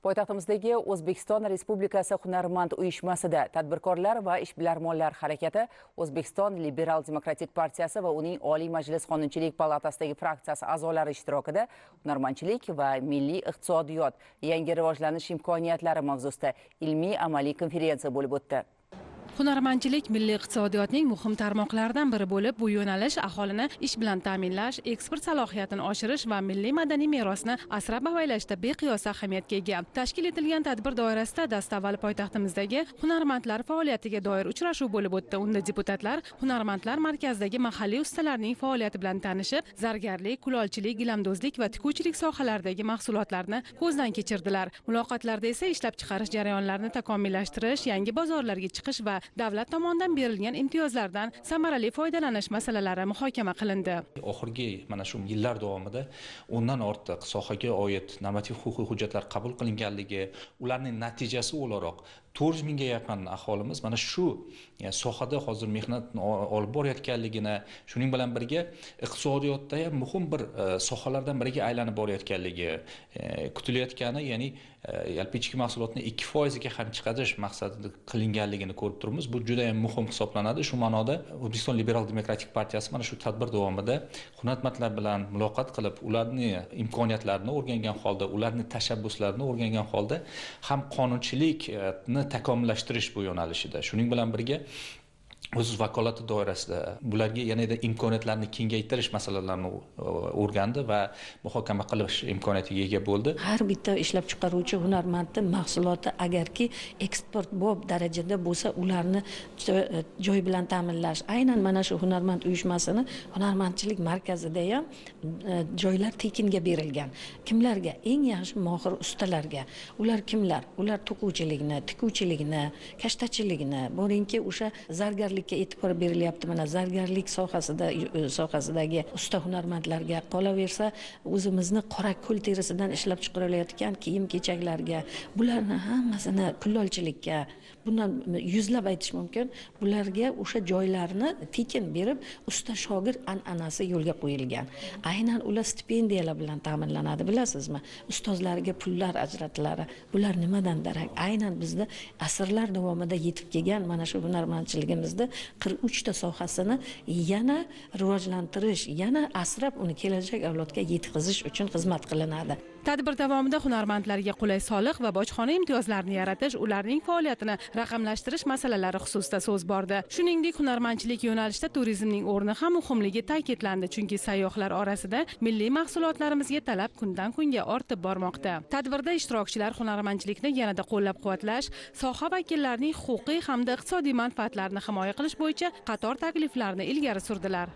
Poytaxtimizdagi O'zbekiston Respublikasi Hunarmand uyushmasida tadbirkorlar va ishbilarmonlar harakati O'zbekiston Liberal Demokratik partiyasi va uning Oliy Majlis Qonunchilik palatasidagi fraksiyasi a'zolari ishtirokida hunarmandchilik va milliy iqtisodiyot, yangi rivojlanish imkoniyatlari mavzusida ilmiy-amaliy konferensiya bo'lib o'tdi. Hunarmandchilik milliy iqtisodiyotning muhim tarmoqlaridan biri bo'lib, bu yo'nalish aholini ish bilan ta'minlash, eksport salohiyatini oshirish va milliy madaniy merosni asrab-avaylashda beqiyos ahamiyatga ega. Tashkil etilgan tadbir doirasida dastavval poytaxtimizdagi hunarmandlar faoliyatiga doir uchrashuv bo'lib o'tdi. Unda deputatlar hunarmandlar markazidagi mahalliy ustalarning faoliyati bilan tanishib, zargarlik, kulolchilik, gilamdozlik va tikuvchilik sohalaridagi mahsulotlarni ko'zdan kechirdilar. Muloqotlarda esa ishlab chiqarish jarayonlarini takomillashtirish, yangi bozorlarga chiqish va davlat tomonidan berilgan imtiyozlardan samarali foydalanish masalalari muhokama qilindi. Oxirgi mana shu yillar davomida o'ndan ortiq sohaga oid normativ huquqiy hujjatlar qabul qilinganligi, ularning natijasi o'laroq 400 mingga yaqin aholimiz mana shu sohada hozir mehnat olib borayotganligini, shuning bilan birga iqtisodiyotda ham muhim bir sohalardan biriga aylanib borayotganligi kutilayotgani, ya'ni yalpi ichki mahsulotni 2% ga ham chiqarish maqsadida qilinganligini ko'rib turibmiz. Bu juda ham muhim hisoblanadi. Shu ma'noda O'zbekiston Liberal Demokratik partiyasi mana shu tadbir davomida hunarmandlar bilan muloqot qilib, ularning imkoniyatlarini o'rgangan holda, ularning tashabbuslarini o'rgangan holda ham qonunchilikni takomillashtirish bu yo'nalishida. Shuning bilan birga o'z vakolati doirasida bularga yanada imkoniyatlarni kengaytirish masalalarini o'rgandi va muhokama qilish imkoniyatiga ega bo'ldi. Har bitta ishlab chiqaruvchi hunarmandning mahsuloti agarki eksportbop darajada bo'lsa, ularni joy bilan ta'minlash. Aynan mana shu hunarmand uyushmasini hunarmandchilik markazida ham joylar tekinga berilgan. Kimlarga? Eng yaxshi mohir ustalarga. Ular kimlar? Ular to'quvchilikni, tikuvchilikni, kashtachilikni, boringki o'sha zargarlikka e'tibor berilyapti. Mana zargarlik sohasidagi usta hunarmandlarga, qolaversa o'zimizni qora ko'l terisidan ishlab chiqarilayotgan kiyim-kechaklarga, bularni hammasini kulolchilikka, bundan yuzlab aytish mumkin. Bularga o'sha joylarni tekin berib, usta shogird an'anasi yo'lga qo'yilgan. Aynan ular stipendiyalar bilan ta'minlanadi, bilasizmi? Ustozlarga pullar ajratiladi. Bular nimadan darak? Aynan bizda asrlar davomida yetib kelgan mana shu hunarmandchiligimizda 43 ta sohasini yana rivojlantirish, yana asrab uni kelajak avlodga yetkazish uchun xizmat qilinadi. Tadbir davomida hunarmandlarga qulay soliq va bojxona imtiyozlarini yaratish, ularning faoliyatini raqamlashtirish masalalari xususida so'z bordi. Shuningdek, hunarmandchilik yo'nalishida turizmning o'rni ham muhimligi ta'kidlandi, chunki sayyohlar orasida milliy mahsulotlarimizga talab kundan kunga ortib bormoqda. Tadbirda ishtirokchilar hunarmandchilikni yanada qo'llab-quvvatlash, soha vakillarining huquqiy hamda iqtisodiy manfaatlarini himoya qilish bo'yicha qator takliflarni ilgari surdilar.